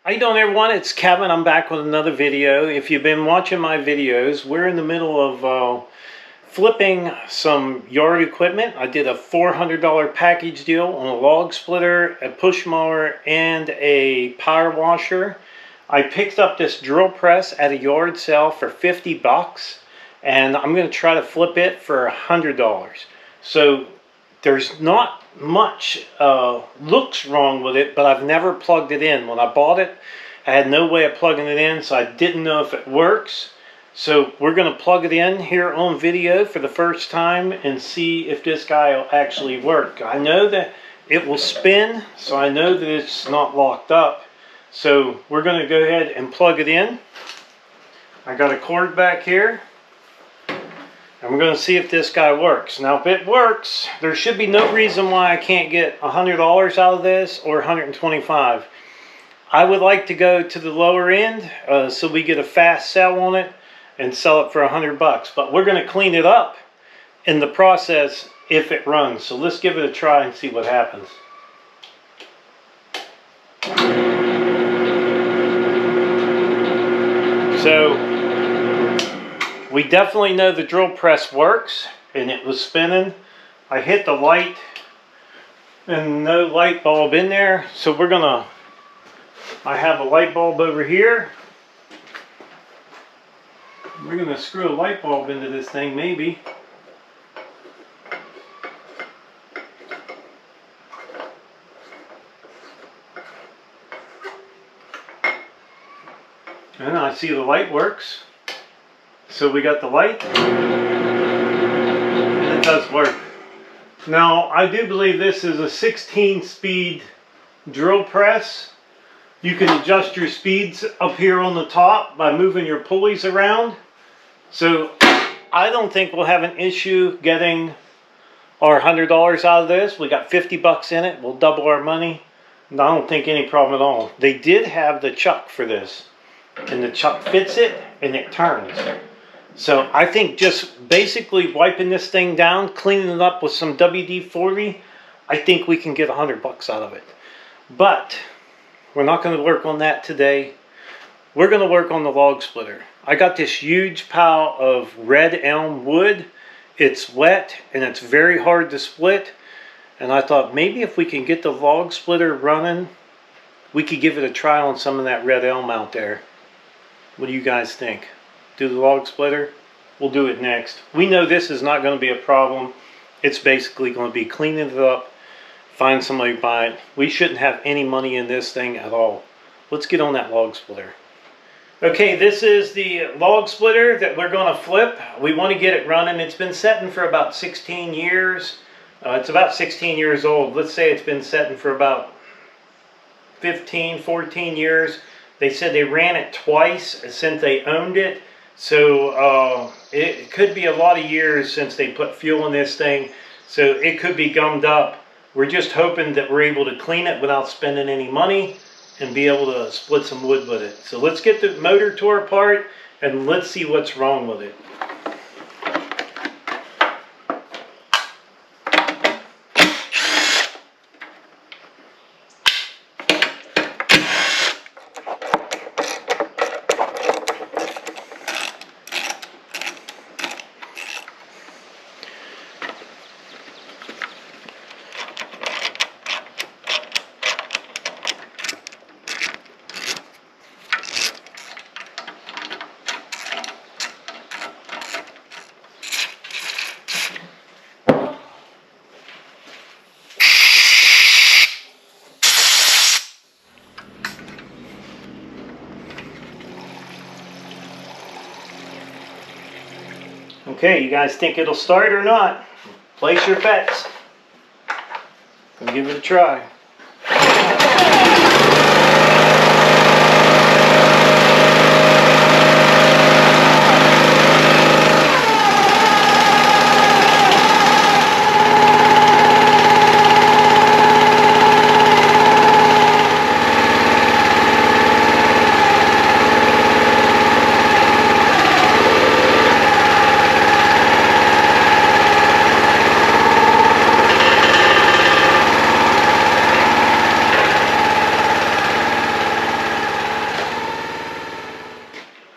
How you doing, everyone? It's Kevin. I'm back with another video. If you've been watching my videos, we're in the middle of flipping some yard equipment. I did a $400 package deal on a log splitter, a push mower, and a power washer. I picked up this drill press at a yard sale for 50 bucks, and I'm going to try to flip it for $100. So there's not much looks wrong with it, but I've never plugged it in. When I bought it, I had no way of plugging it in, so I didn't know if it works. So we're going to plug it in here on video for the first time and see if this guy will actually work. I know that it will spin, so I know that it's not locked up. So we're going to go ahead and plug it in. I got a cord back here. And we're going to see if this guy works. Now, if it works, there should be no reason why I can't get $100 out of this or $125. I would like to go to the lower end so we get a fast sell on it and sell it for $100 bucks. But we're going to clean it up in the process if it runs. So let's give it a try and see what happens. So we definitely know the drill press works, and it was spinning. I hit the light and no light bulb in there, so we're gonna, I have a light bulb over here. We're gonna screw a light bulb into this thing, maybe. And I see the light works. So we got the light, and it does work. Now, I do believe this is a 16-speed drill press. You can adjust your speeds up here on the top by moving your pulleys around. So I don't think we'll have an issue getting our $100 out of this. We got 50 bucks in it. We'll double our money. And I don't think any problem at all. They did have the chuck for this, and the chuck fits it and it turns. So I think just basically wiping this thing down, cleaning it up with some WD-40, I think we can get 100 bucks out of it. But we're not going to work on that today. We're going to work on the log splitter. I got this huge pile of Red Elm wood. It's wet and it's very hard to split. And I thought maybe if we can get the log splitter running, we could give it a try on some of that Red Elm out there. What do you guys think? Do the log splitter? We'll do it next. We know this is not going to be a problem. It's basically going to be cleaning it up, find somebody to buy it. We shouldn't have any money in this thing at all. Let's get on that log splitter. Okay, this is the log splitter that we're going to flip. We want to get it running. It's been setting for about 16 years. It's about 16 years old. Let's say it's been setting for about 15, 14 years. They said they ran it twice since they owned it. So it could be a lot of years since they put fuel in this thing. So it could be gummed up. We're just hoping that we're able to clean it without spending any money and be able to split some wood with it. So let's get the motor tore apart and let's see what's wrong with it. Okay, you guys think it'll start or not? Place your bets. We'll give it a try.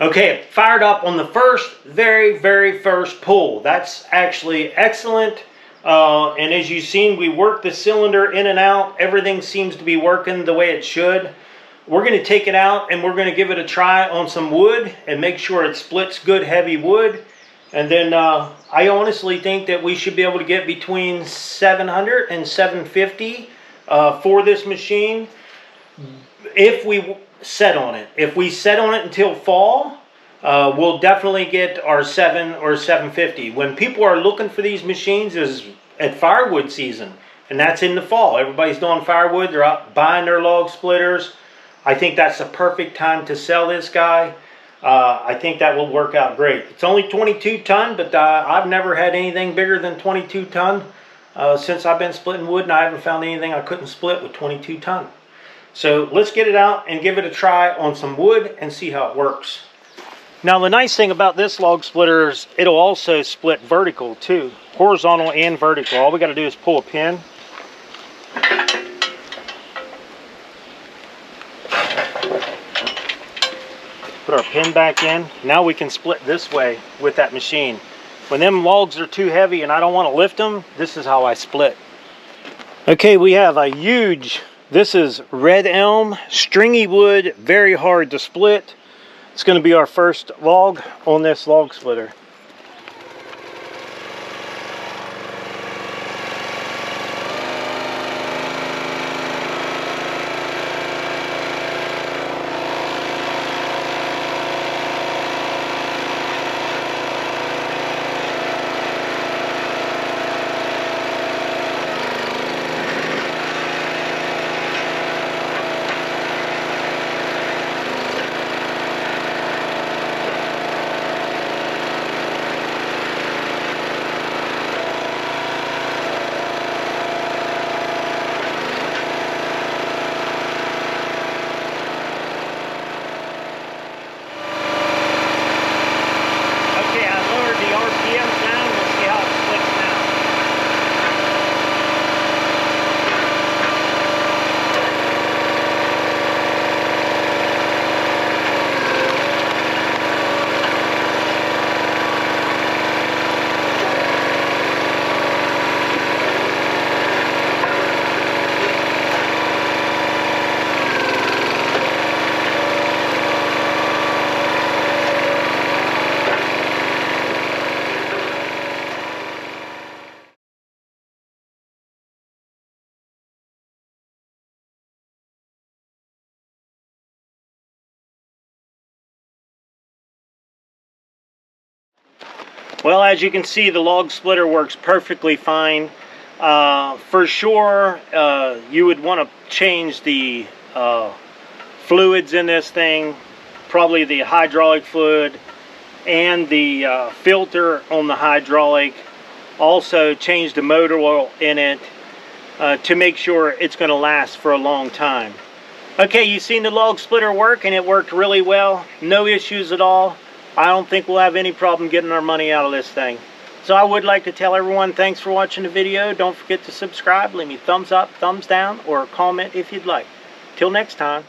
Okay, it fired up on the very first pull. That's actually excellent. And as you've seen, we worked the cylinder in and out. Everything seems to be working the way it should. We're going to take it out and we're going to give it a try on some wood and make sure it splits good heavy wood. And then I honestly think that we should be able to get between 700 and 750 for this machine if we set on it. If we set on it until fall, we'll definitely get our 7 or 750. When people are looking for these machines is at firewood season, and that's in the fall. Everybody's doing firewood. They're out buying their log splitters. I think that's the perfect time to sell this guy. I think that will work out great. It's only 22 ton, but I've never had anything bigger than 22 ton since I've been splitting wood, and I haven't found anything I couldn't split with 22 ton. So let's get it out and give it a try on some wood and see how it works. Now the nice thing about this log splitter is it'll also split vertical too, horizontal and vertical. All we got to do is pull a pin. Put our pin back in. Now we can split this way with that machine. When them logs are too heavy and I don't want to lift them, this is how I split. Okay, we have a huge, this is Red Elm, stringy wood, very hard to split. It's going to be our first log on this log splitter. Well, as you can see, the log splitter works perfectly fine. For sure, you would want to change the fluids in this thing, probably the hydraulic fluid and the filter on the hydraulic. Also change the motor oil in it to make sure it's going to last for a long time. Okay, you've seen the log splitter work, and it worked really well. No issues at all. I don't think we'll have any problem getting our money out of this thing. So I would like to tell everyone thanks for watching the video. Don't forget to subscribe, leave me thumbs up, thumbs down, or a comment if you'd like. Till next time.